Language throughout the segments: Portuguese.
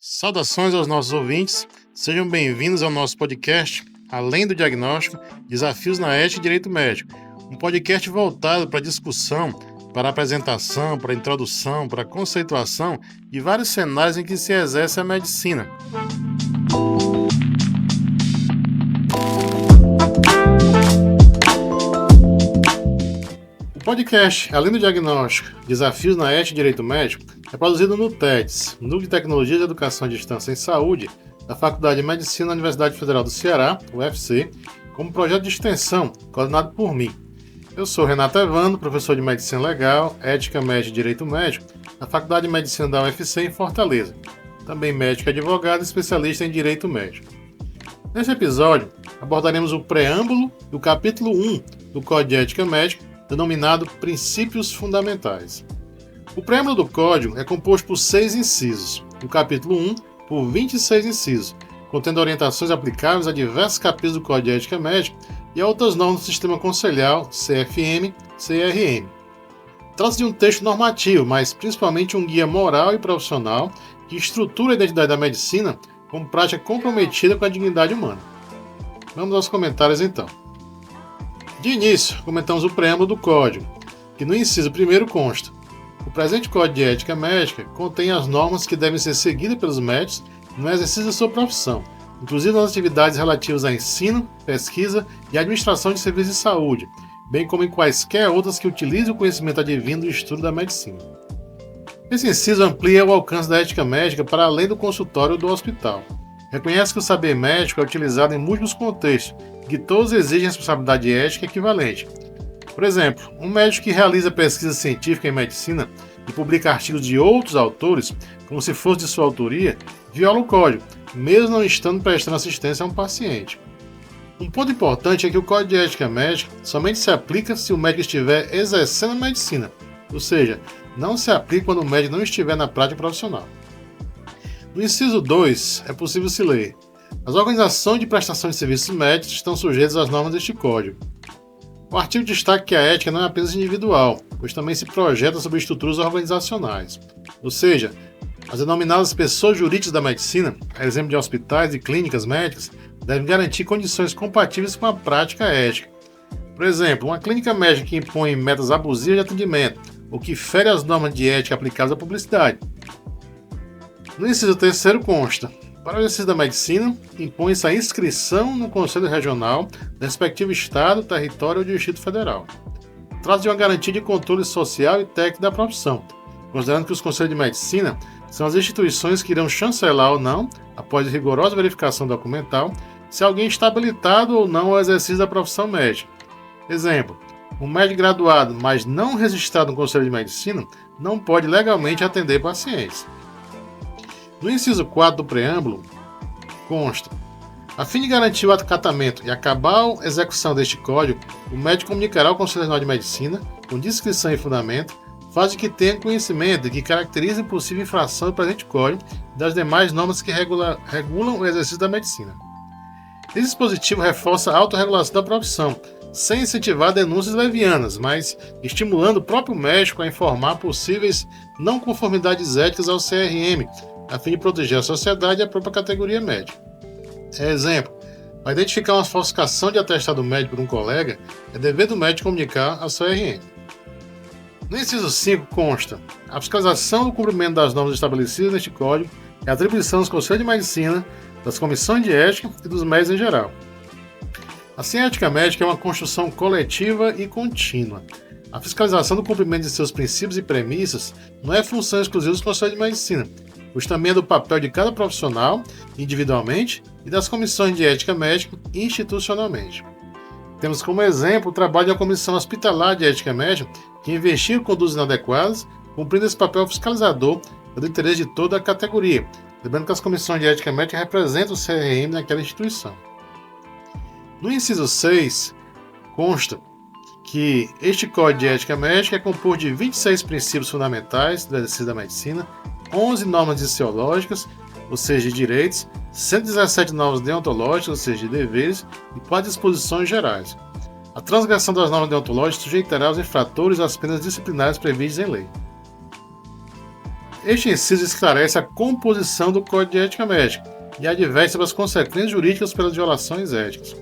Saudações aos nossos ouvintes, sejam bem-vindos ao nosso podcast Além do Diagnóstico, Desafios na Ética e Direito Médico, um podcast voltado para a discussão, para a apresentação, para a introdução, para a conceituação de vários cenários em que se exerce a medicina. O podcast Além do Diagnóstico, Desafios na Ética e Direito Médico é produzido no TEDS, Núcleo de Tecnologia de Educação à Distância em Saúde, da Faculdade de Medicina da Universidade Federal do Ceará, UFC, como projeto de extensão coordenado por mim. Eu sou Renato Evandro, professor de Medicina Legal, Ética Médica e Direito Médico da Faculdade de Medicina da UFC em Fortaleza, também médico e advogado especialista em Direito Médico. Nesse episódio, abordaremos o preâmbulo do capítulo 1 do Código de Ética Médica, denominado Princípios Fundamentais. O preâmbulo do Código é composto por 6 incisos, o capítulo 1 por 26 incisos, contendo orientações aplicáveis a diversos capítulos do Código de Ética Médica e a outras normas do Sistema Conselhar, CFM, CRM. Trata-se de um texto normativo, mas principalmente um guia moral e profissional que estrutura a identidade da medicina como prática comprometida com a dignidade humana. Vamos aos comentários então. De início, comentamos o preâmbulo do Código, que no inciso 1º consta: o presente Código de Ética Médica contém as normas que devem ser seguidas pelos médicos no exercício da sua profissão, inclusive nas atividades relativas a ensino, pesquisa e administração de serviços de saúde, bem como em quaisquer outras que utilizem o conhecimento advindo do estudo da medicina. Esse inciso amplia o alcance da ética médica para além do consultório ou do hospital. Reconhece que o saber médico é utilizado em múltiplos contextos e que todos exigem responsabilidade ética equivalente. Por exemplo, um médico que realiza pesquisa científica em medicina e publica artigos de outros autores, como se fosse de sua autoria, viola o código, mesmo não estando prestando assistência a um paciente. Um ponto importante é que o Código de Ética Médica somente se aplica se o médico estiver exercendo a medicina, ou seja, não se aplica quando o médico não estiver na prática profissional. No inciso 2, é possível se ler: as organizações de prestação de serviços médicos estão sujeitas às normas deste Código. O artigo destaca que a ética não é apenas individual, pois também se projeta sobre estruturas organizacionais. Ou seja, as denominadas pessoas jurídicas da medicina, a exemplo de hospitais e clínicas médicas, devem garantir condições compatíveis com a prática ética. Por exemplo, uma clínica médica que impõe metas abusivas de atendimento ou que fere as normas de ética aplicadas à publicidade. No inciso 3º consta: para o exercício da medicina, impõe-se a inscrição no Conselho Regional do respectivo Estado, território ou Distrito Federal. Trata-se de uma garantia de controle social e técnico da profissão, considerando que os Conselhos de Medicina são as instituições que irão chancelar ou não, após rigorosa verificação documental, se alguém está habilitado ou não ao exercício da profissão médica. Exemplo: um médico graduado, mas não registrado no Conselho de Medicina, não pode legalmente atender pacientes. No inciso 4 do preâmbulo, consta: a fim de garantir o acatamento e a cabal execução deste código, o médico comunicará ao Conselho Regional de Medicina, com discrição e fundamento, faz de que tenha conhecimento de que caracteriza possível infração do presente código e das demais normas que regulam o exercício da medicina. Esse dispositivo reforça a autorregulação da profissão, sem incentivar denúncias levianas, mas estimulando o próprio médico a informar possíveis não conformidades éticas ao CRM, a fim de proteger a sociedade e a própria categoria médica. Exemplo: para identificar uma falsificação de atestado médico por um colega, é dever do médico comunicar ao CRM. No inciso 5 consta: a fiscalização do cumprimento das normas estabelecidas neste Código é atribuição dos Conselhos de Medicina, das Comissões de Ética e dos médicos em geral. Assim, a ética médica é uma construção coletiva e contínua. A fiscalização do cumprimento de seus princípios e premissas não é função exclusiva dos Conselhos de Medicina, pois também é do papel de cada profissional, individualmente, e das comissões de ética médica, institucionalmente. Temos como exemplo o trabalho da Comissão Hospitalar de Ética Médica, que investiga condutas inadequadas, cumprindo esse papel fiscalizador do interesse de toda a categoria, lembrando que as comissões de ética médica representam o CRM naquela instituição. No inciso 6, consta que este Código de Ética Médica é composto de 26 princípios fundamentais do exercício da medicina, 11 normas axiológicas, ou seja, de direitos, 117 normas deontológicas, ou seja, de deveres, e 4 disposições gerais. A transgressão das normas deontológicas sujeitará os infratores às penas disciplinares previstas em lei. Este inciso esclarece a composição do Código de Ética Médica e adverte sobre as consequências jurídicas pelas violações éticas.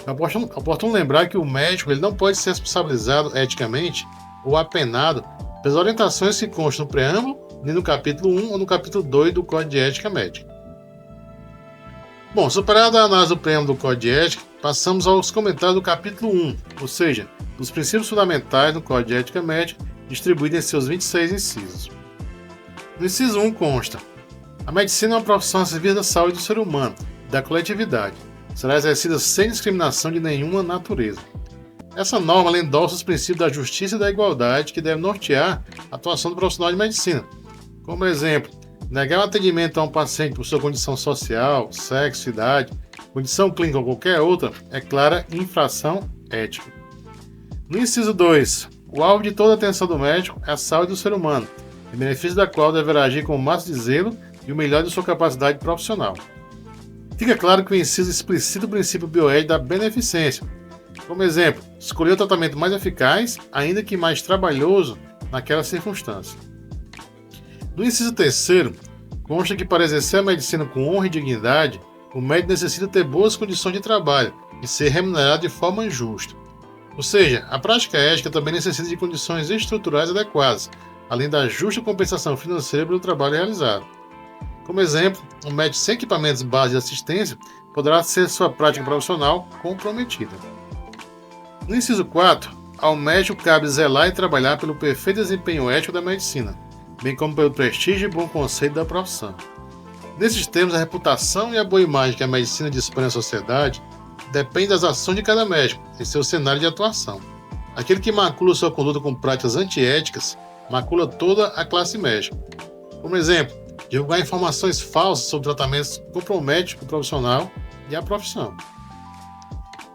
É oportuno lembrar que o médico ele não pode ser responsabilizado eticamente ou apenado pelas orientações que constam no preâmbulo, nem no capítulo 1 ou no capítulo 2 do Código de Ética Médica. Bom, superada a análise do preâmbulo do Código de Ética, passamos aos comentários do capítulo 1, ou seja, dos princípios fundamentais do Código de Ética Médica, distribuído em seus 26 incisos. No inciso 1 consta: a medicina é uma profissão a serviço da saúde do ser humano e da coletividade. Será exercida sem discriminação de nenhuma natureza. Essa norma endossa os princípios da justiça e da igualdade que devem nortear a atuação do profissional de medicina. Como exemplo, negar o atendimento a um paciente por sua condição social, sexo, idade, condição clínica ou qualquer outra é clara infração ética. No inciso 2, o alvo de toda a atenção do médico é a saúde do ser humano, em benefício da qual deverá agir com o máximo de zelo e o melhor de sua capacidade profissional. Fica claro que o inciso explicita o princípio bioético da beneficência. Como exemplo, escolher o tratamento mais eficaz, ainda que mais trabalhoso, naquela circunstância. No inciso 3º, consta que para exercer a medicina com honra e dignidade, o médico necessita ter boas condições de trabalho e ser remunerado de forma justa. Ou seja, a prática ética também necessita de condições estruturais adequadas, além da justa compensação financeira pelo trabalho realizado. Como exemplo, um médico sem equipamentos base de assistência poderá ter sua prática profissional comprometida. No inciso 4, ao médico cabe zelar e trabalhar pelo perfeito desempenho ético da medicina, bem como pelo prestígio e bom conceito da profissão. Nesses termos, a reputação e a boa imagem que a medicina dispõe à sociedade depende das ações de cada médico em seu cenário de atuação. Aquele que macula sua conduta com práticas antiéticas macula toda a classe médica. Como exemplo, divulgar informações falsas sobre tratamentos compromete o profissional e a profissão.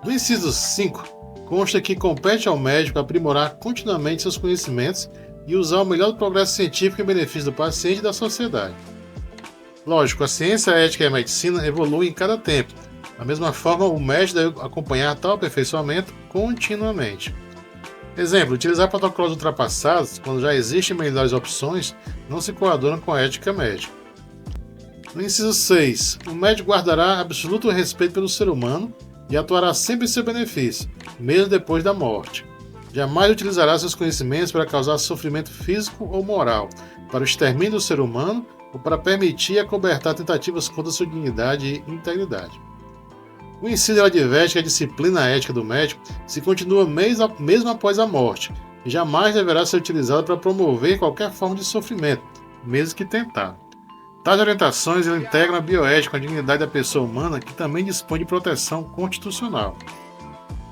No inciso 5, consta que compete ao médico aprimorar continuamente seus conhecimentos e usar o melhor do progresso científico em benefício do paciente e da sociedade. Lógico, a ciência, a ética e a medicina evoluem em cada tempo. Da mesma forma, o médico deve acompanhar tal aperfeiçoamento continuamente. Exemplo, utilizar protocolos ultrapassados, quando já existem melhores opções, não se coadunam com a ética médica. No inciso 6, o médico guardará absoluto respeito pelo ser humano e atuará sempre em seu benefício, mesmo depois da morte. Jamais utilizará seus conhecimentos para causar sofrimento físico ou moral, para o extermínio do ser humano ou para permitir e acobertar tentativas contra sua dignidade e integridade. O inciso adverte que a disciplina ética do médico se continua mesmo após a morte e jamais deverá ser utilizada para promover qualquer forma de sofrimento, mesmo que tentado. Tais orientações integram a bioética com a dignidade da pessoa humana, que também dispõe de proteção constitucional.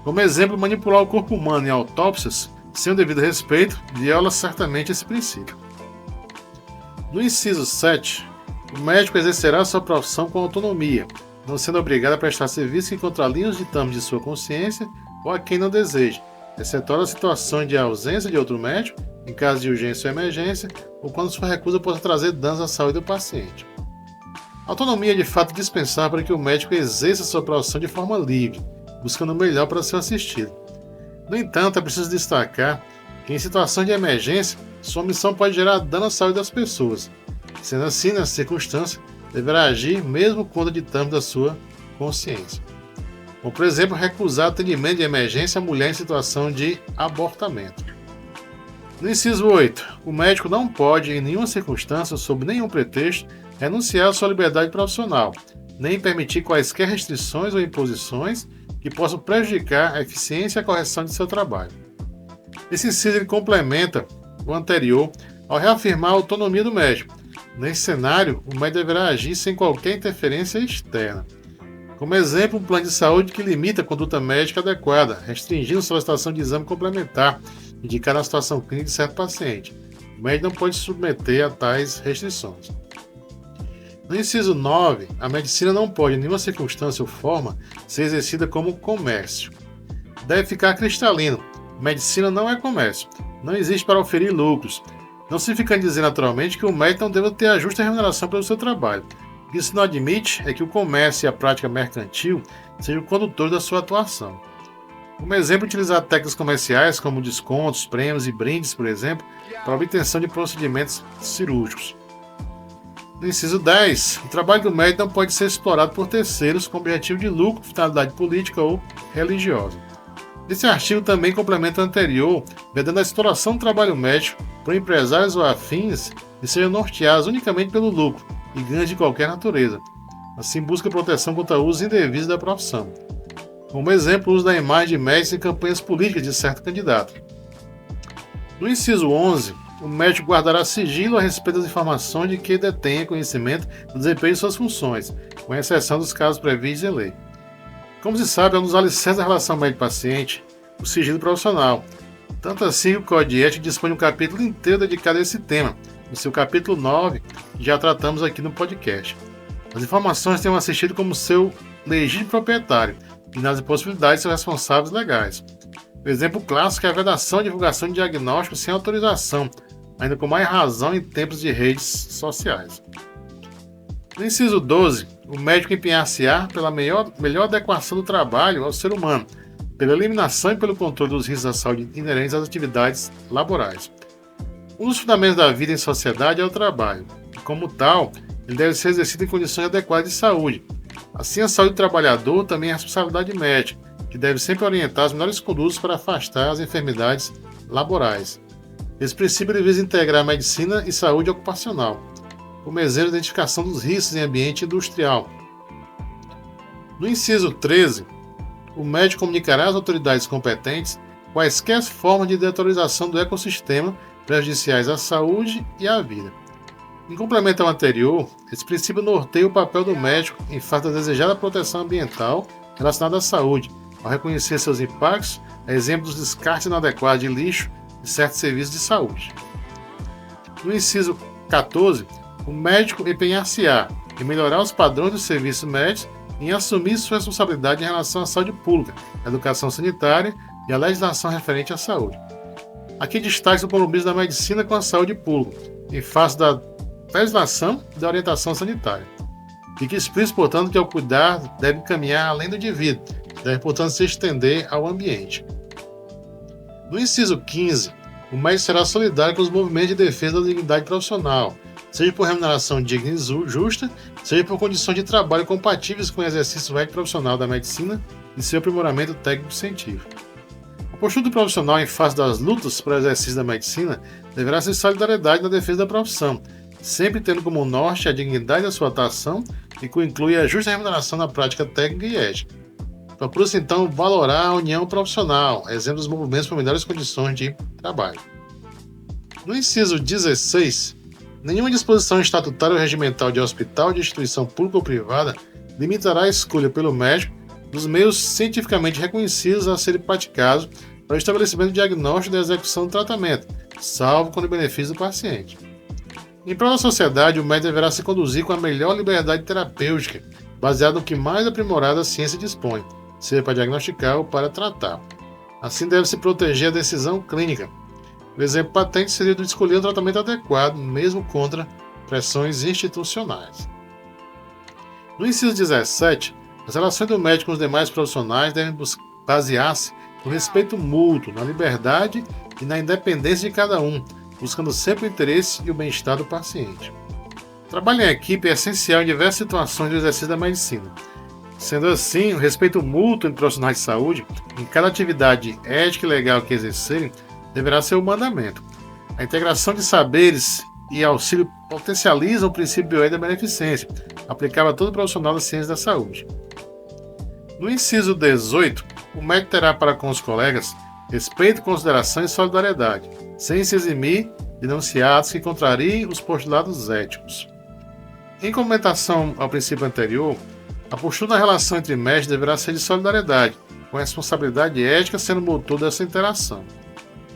Como exemplo, manipular o corpo humano em autópsias, sem o devido respeito, viola certamente esse princípio. No inciso 7, o médico exercerá sua profissão com autonomia, não sendo obrigado a prestar serviço que contralinhe os ditames de sua consciência ou a quem não deseje, excetuando as situações de ausência de outro médico, em caso de urgência ou emergência, ou quando sua recusa possa trazer danos à saúde do paciente. A autonomia é de fato dispensável para que o médico exerça sua profissão de forma livre, buscando o melhor para seu assistido. No entanto, é preciso destacar que em situações de emergência, sua missão pode gerar dano à saúde das pessoas. Sendo assim, nessa circunstância, deverá agir mesmo contra ditames da sua consciência. Como, por exemplo, recusar atendimento de emergência à mulher em situação de abortamento. No inciso 8, o médico não pode, em nenhuma circunstância, sob nenhum pretexto, renunciar à sua liberdade profissional, nem permitir quaisquer restrições ou imposições que possam prejudicar a eficiência e a correção de seu trabalho. Esse inciso complementa o anterior ao reafirmar a autonomia do médico. Nesse cenário, o médico deverá agir sem qualquer interferência externa. Como exemplo, um plano de saúde que limita a conduta médica adequada, restringindo a solicitação de exame complementar indicada na situação clínica de certo paciente. O médico não pode se submeter a tais restrições. No inciso 9, a medicina não pode, em nenhuma circunstância ou forma, ser exercida como comércio. Deve ficar cristalino: medicina não é comércio, não existe para oferir lucros. Não significa dizer naturalmente que o médico não deva ter a justa remuneração pelo seu trabalho. O que isso não admite é que o comércio e a prática mercantil sejam condutores da sua atuação. Como exemplo, utilizar técnicas comerciais como descontos, prêmios e brindes, por exemplo, para a obtenção de procedimentos cirúrgicos. No inciso 10, o trabalho do médico não pode ser explorado por terceiros com objetivo de lucro, finalidade política ou religiosa. Esse artigo também complementa o anterior, vedando a exploração do trabalho médico por empresários ou afins e sejam norteados unicamente pelo lucro e ganhos de qualquer natureza. Assim, busca proteção contra usos indevidos da profissão. Como exemplo, o uso da imagem de médicos em campanhas políticas de certo candidato. No inciso 11, o médico guardará sigilo a respeito das informações de que detenha conhecimento do desempenho de suas funções, com exceção dos casos previstos em lei. Como se sabe, é um dos alicerces da relação médico-paciente, o sigilo profissional. Tanto assim, o Código de Ética dispõe de um capítulo inteiro dedicado a esse tema. No seu capítulo 9, já tratamos aqui no podcast. As informações têm assistido como seu legítimo proprietário e, nas impossibilidades, seus responsáveis legais. O exemplo clássico é a vedação e divulgação de diagnósticos sem autorização, ainda com mais razão em tempos de redes sociais. No inciso 12, o médico empenhar-se-á pela melhor adequação do trabalho ao ser humano, pela eliminação e pelo controle dos riscos da saúde inerentes às atividades laborais. Um dos fundamentos da vida em sociedade é o trabalho, e como tal, ele deve ser exercido em condições adequadas de saúde. Assim, a saúde do trabalhador também é responsabilidade médica, que deve sempre orientar as melhores condutas para afastar as enfermidades laborais. Esse princípio visa integrar medicina e saúde ocupacional, como exemplo de identificação dos riscos em ambiente industrial. No inciso 13, o médico comunicará às autoridades competentes quaisquer formas de deteriorização do ecossistema prejudiciais à saúde e à vida. Em complemento ao anterior, esse princípio norteia o papel do médico em face da desejada proteção ambiental relacionada à saúde, ao reconhecer seus impactos, a exemplo dos descartes inadequados de lixo e certos serviços de saúde. No inciso 14, o médico empenhar-se-á em melhorar os padrões dos serviços médicos e em assumir sua responsabilidade em relação à saúde pública, à educação sanitária e à legislação referente à saúde. Aqui destaca o compromisso da medicina com a saúde pública, em face da legislação e da orientação sanitária. Fica explícito, portanto, que o cuidado deve caminhar além do indivíduo, deve, portanto, se estender ao ambiente. No inciso 15, o médico será solidário com os movimentos de defesa da dignidade profissional, seja por remuneração digna e justa, seja por condições de trabalho compatíveis com o exercício ético profissional da medicina e seu aprimoramento técnico-científico. A postura do profissional em face das lutas para o exercício da medicina deverá ser solidariedade na defesa da profissão, sempre tendo como norte a dignidade da sua atuação e que inclui a justa remuneração na prática técnica e ética. Procura-se então valorar a união profissional, exemplo dos movimentos por melhores condições de trabalho. No inciso 16, nenhuma disposição estatutária ou regimental de hospital, de instituição pública ou privada limitará a escolha pelo médico dos meios cientificamente reconhecidos a serem praticados para o estabelecimento do diagnóstico e da execução do tratamento, salvo quando o benefício do paciente. Em prol da sociedade, o médico deverá se conduzir com a melhor liberdade terapêutica, baseada no que mais aprimorada a ciência dispõe, seja para diagnosticar ou para tratar. Assim, deve-se proteger a decisão clínica. O exemplo patente seria de escolher um tratamento adequado, mesmo contra pressões institucionais. No inciso 17, as relações do médico com os demais profissionais devem basear-se no respeito mútuo, na liberdade e na independência de cada um, buscando sempre o interesse e o bem-estar do paciente. O trabalho em equipe é essencial em diversas situações do exercício da medicina. Sendo assim, o respeito mútuo entre profissionais de saúde, em cada atividade ética e legal que exercerem, deverá ser o mandamento. A integração de saberes e auxílio potencializam o princípio bioético da beneficência, aplicável a todo profissional da ciência da saúde. No inciso 18, o médico terá para com os colegas respeito, consideração e solidariedade, sem se eximir de denunciar atos que contrariem os postulados éticos. Em complementação ao princípio anterior, a postura da relação entre médicos deverá ser de solidariedade, com a responsabilidade ética sendo o motor dessa interação.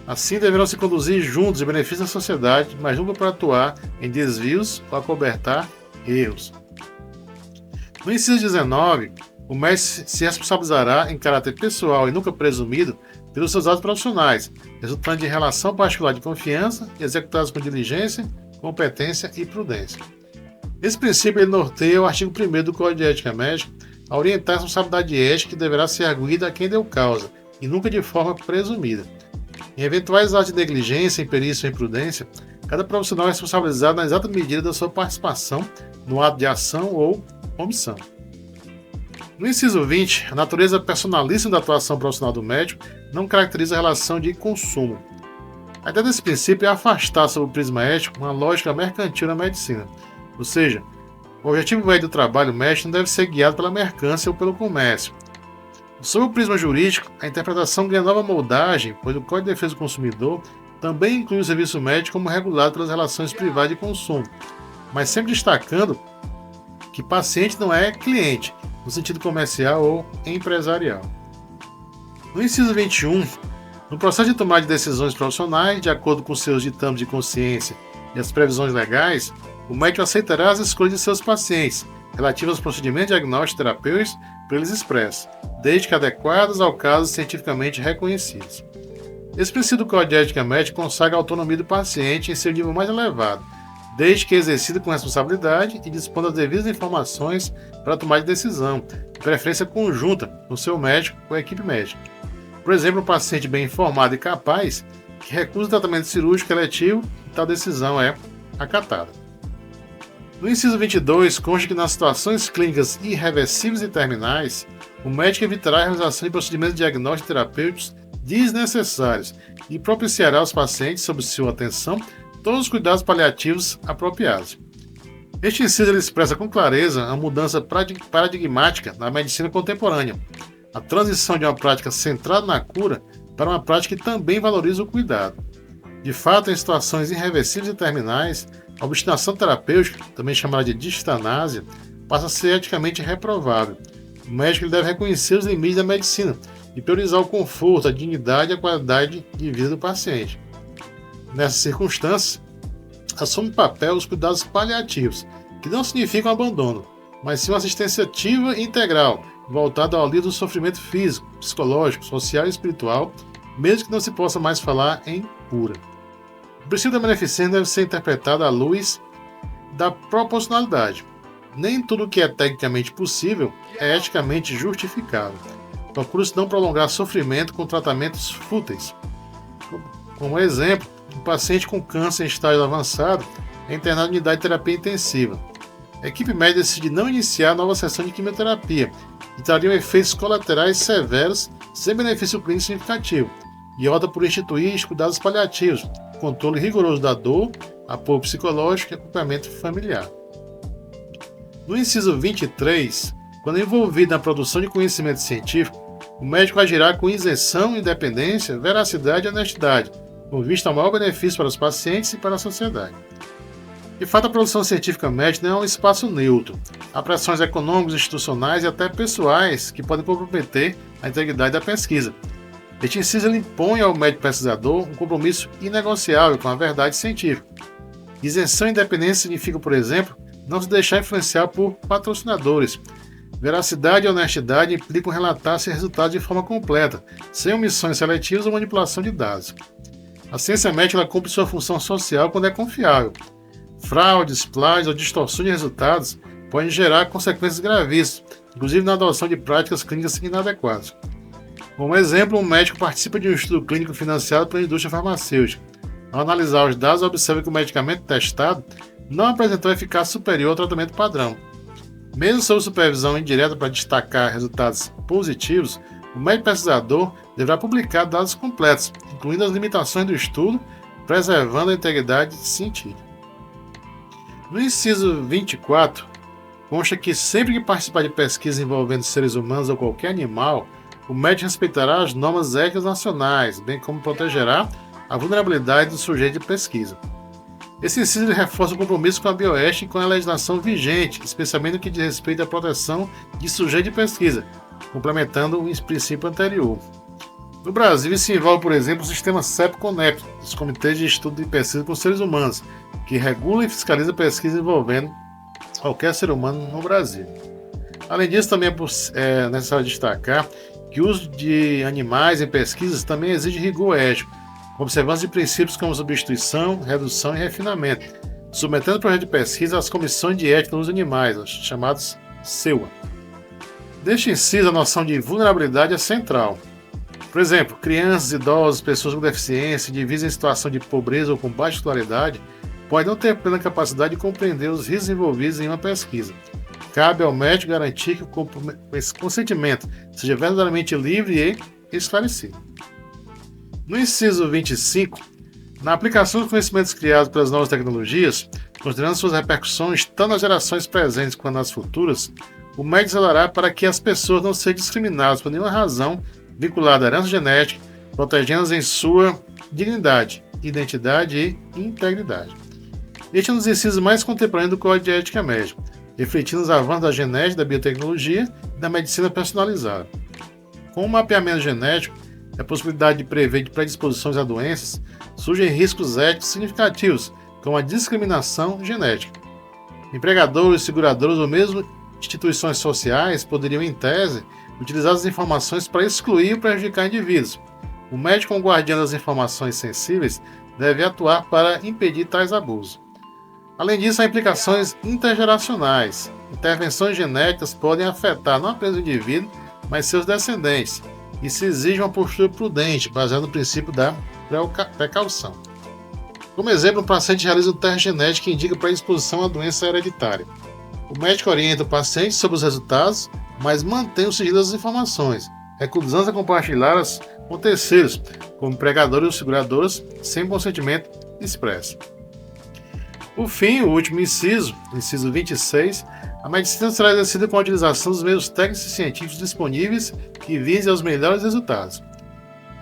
Assim, deverão se conduzir juntos em benefício da sociedade, mas nunca para atuar em desvios ou acobertar erros. No inciso 19, o médico se responsabilizará em caráter pessoal e nunca presumido pelos seus atos profissionais, resultando de relação particular de confiança e executados com diligência, competência e prudência. Esse princípio ele norteia o artigo 1º do Código de Ética Médica a orientar a responsabilidade ética que deverá ser arguida a quem deu causa, e nunca de forma presumida. Em eventuais atos de negligência, imperícia ou imprudência, cada profissional é responsabilizado na exata medida da sua participação no ato de ação ou omissão. No inciso 20, a natureza personalíssima da atuação profissional do médico não caracteriza a relação de consumo. A ideia desse princípio é afastar sob o prisma ético uma lógica mercantil na medicina, ou seja, o objetivo médio do trabalho médico não deve ser guiado pela mercância ou pelo comércio. Sob o prisma jurídico, a interpretação ganha nova moldagem, pois o Código de Defesa do Consumidor também inclui o serviço médico como regulado pelas relações privadas de consumo, mas sempre destacando que paciente não é cliente, no sentido comercial ou empresarial. No inciso 21, no processo de tomada de decisões profissionais, de acordo com seus ditames de consciência e as previsões legais, o médico aceitará as escolhas de seus pacientes, relativas aos procedimentos diagnósticos e terapêuticos por eles expressos, desde que adequados ao caso cientificamente reconhecidos. Esse princípio do Código de Ética Médica consagra a autonomia do paciente em seu nível mais elevado, desde que exercida com responsabilidade e dispondo das devidas informações para tomar de decisão, de preferência conjunta com seu médico ou equipe médica. Por exemplo, um paciente bem informado e capaz que recusa o tratamento cirúrgico eletivo, tal decisão é acatada. No inciso 22, consta que nas situações clínicas irreversíveis e terminais, o médico evitará a realização de procedimentos diagnósticos e terapêuticos desnecessários e propiciará aos pacientes, sob sua atenção, todos os cuidados paliativos apropriados. Este inciso ele expressa com clareza a mudança paradigmática na medicina contemporânea, a transição de uma prática centrada na cura para uma prática que também valoriza o cuidado. De fato, em situações irreversíveis e terminais, a obstinação terapêutica, também chamada de distanásia, passa a ser eticamente reprovável. O médico ele deve reconhecer os limites da medicina e priorizar o conforto, a dignidade e a qualidade de vida do paciente. Nessas circunstâncias, assume papel os cuidados paliativos, que não significam abandono, mas sim uma assistência ativa e integral, voltada ao alívio do sofrimento físico, psicológico, social e espiritual, mesmo que não se possa mais falar em cura. O princípio da beneficência deve ser interpretado à luz da proporcionalidade. Nem tudo o que é tecnicamente possível é eticamente justificável. Procura-se não prolongar sofrimento com tratamentos fúteis. Como exemplo, um paciente com câncer em estágio avançado é internado em unidade de terapia intensiva. A equipe médica decide não iniciar nova sessão de quimioterapia e trariam efeitos colaterais severos sem benefício clínico significativo, e opta por instituir cuidados paliativos, controle rigoroso da dor, apoio psicológico e acompanhamento familiar. No inciso 23, quando envolvido na produção de conhecimento científico, o médico agirá com isenção, independência, veracidade e honestidade, com vista ao maior benefício para os pacientes e para a sociedade. De fato, a produção científica médica não é um espaço neutro. Há pressões econômicas, institucionais e até pessoais que podem comprometer a integridade da pesquisa. Este inciso impõe ao médico pesquisador um compromisso inegociável com a verdade científica. Isenção e independência significa, por exemplo, não se deixar influenciar por patrocinadores. Veracidade e honestidade implicam relatar seus resultados de forma completa, sem omissões seletivas ou manipulação de dados. A ciência médica ela cumpre sua função social quando é confiável. Fraudes, plágios ou distorções de resultados podem gerar consequências gravíssimas, inclusive na adoção de práticas clínicas inadequadas. Como exemplo, um médico participa de um estudo clínico financiado pela indústria farmacêutica. Ao analisar os dados, observa que o medicamento testado não apresentou eficácia superior ao tratamento padrão. Mesmo sob supervisão indireta para destacar resultados positivos, o médico pesquisador deverá publicar dados completos, incluindo as limitações do estudo, preservando a integridade científica. No inciso 24, consta que sempre que participar de pesquisas envolvendo seres humanos ou qualquer animal, o médico respeitará as normas éticas nacionais, bem como protegerá a vulnerabilidade do sujeito de pesquisa. Esse inciso reforça o compromisso com a bioética e com a legislação vigente, especialmente no que diz respeito à proteção de sujeito de pesquisa, complementando o princípio anterior. No Brasil, isso envolve, por exemplo, o sistema CEP-CONEP, os Comitês de Estudo de Pesquisa com Seres Humanos, que regula e fiscaliza pesquisa envolvendo qualquer ser humano no Brasil. Além disso, também é necessário destacar que o uso de animais em pesquisas também exige rigor ético, com observância de princípios como substituição, redução e refinamento, submetendo o projeto de pesquisa às comissões de ética nos animais, os chamados CEUA. Deste inciso, a noção de vulnerabilidade é central. Por exemplo, crianças, idosos, pessoas com deficiência, indivíduos em situação de pobreza ou com baixa escolaridade pode não ter plena capacidade de compreender os riscos envolvidos em uma pesquisa. Cabe ao médico garantir que esse consentimento seja verdadeiramente livre e esclarecido. No inciso 25, na aplicação dos conhecimentos criados pelas novas tecnologias, considerando suas repercussões tanto nas gerações presentes quanto nas futuras, o médico zelará para que as pessoas não sejam discriminadas por nenhuma razão vinculada à herança genética, protegendo-as em sua dignidade, identidade e integridade. Este é um dos incisos mais contemporâneos do Código de Ética Médica, refletindo os avanços da genética, da biotecnologia e da medicina personalizada. Com o mapeamento genético e a possibilidade de prever de predisposições a doenças, surgem riscos éticos significativos, como a discriminação genética. Empregadores, seguradoras ou mesmo instituições sociais poderiam, em tese, utilizar as informações para excluir ou prejudicar indivíduos. O médico, como guardião das informações sensíveis, deve atuar para impedir tais abusos. Além disso, há implicações intergeracionais. Intervenções genéticas podem afetar não apenas o indivíduo, mas seus descendentes, e se exige uma postura prudente, baseada no princípio da precaução. Como exemplo, um paciente realiza um teste genético que indica predisposição à doença hereditária. O médico orienta o paciente sobre os resultados, mas mantém o sigilo das informações, recusando a compartilhá-las com terceiros, como empregadores ou seguradoras, sem consentimento expresso. Por fim, o último inciso 26, a medicina será exercida com a utilização dos meios técnicos e científicos disponíveis que visem aos melhores resultados.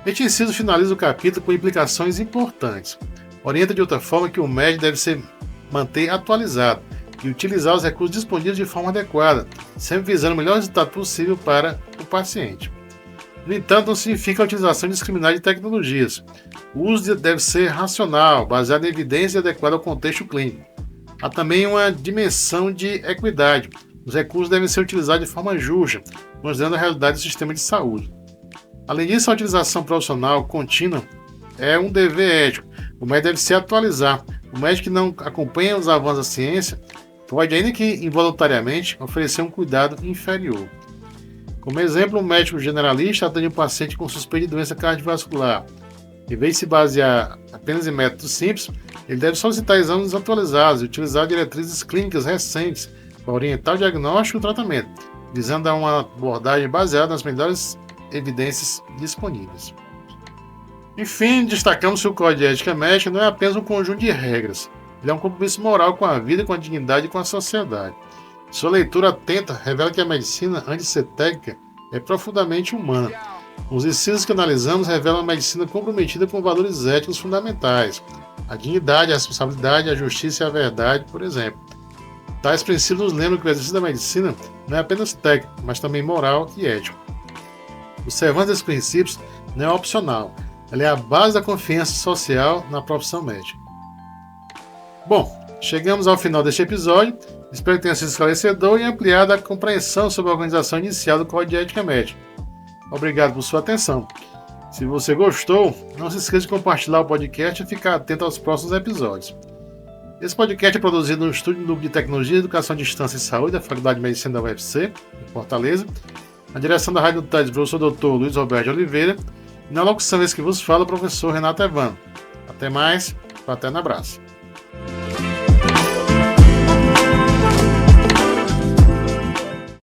Este inciso finaliza o capítulo com implicações importantes. Orienta de outra forma que o médico deve se manter atualizado e utilizar os recursos disponíveis de forma adequada, sempre visando o melhor resultado possível para o paciente. No entanto, não significa a utilização indiscriminada de tecnologias. O uso deve ser racional, baseado em evidência e adequado ao contexto clínico. Há também uma dimensão de equidade. Os recursos devem ser utilizados de forma justa, considerando a realidade do sistema de saúde. Além disso, a utilização profissional contínua é um dever ético. O médico deve se atualizar. O médico que não acompanha os avanços da ciência pode, ainda que involuntariamente, oferecer um cuidado inferior. Como exemplo, um médico generalista atende um paciente com suspeita de doença cardiovascular. Em vez de se basear apenas em métodos simples, ele deve solicitar exames atualizados e utilizar diretrizes clínicas recentes para orientar o diagnóstico e o tratamento, visando a uma abordagem baseada nas melhores evidências disponíveis. Enfim, destacamos que o Código de Ética Médica não é apenas um conjunto de regras, ele é um compromisso moral com a vida, com a dignidade e com a sociedade. Sua leitura atenta revela que a medicina, antes de ser técnica, é profundamente humana. Os incisos que analisamos revelam a medicina comprometida com valores éticos fundamentais, a dignidade, a responsabilidade, a justiça e a verdade, por exemplo. Tais princípios nos lembram que o exercício da medicina não é apenas técnico, mas também moral e ético. Observando esses princípios não é opcional, ela é a base da confiança social na profissão médica. Bom, chegamos ao final deste episódio. Espero que tenha sido esclarecedor e ampliado a compreensão sobre a organização inicial do Código de Ética Médica. Obrigado por sua atenção. Se você gostou, não se esqueça de compartilhar o podcast e ficar atento aos próximos episódios. Esse podcast é produzido no Estúdio Núcleo de Tecnologia, Educação à Distância e Saúde da Faculdade de Medicina da UFC, em Fortaleza. Na direção da Rádio TED, professor Dr. Luiz Roberto de Oliveira. E na locução esse que vos fala, o professor Renato Evandro. Até mais, fraterno abraço.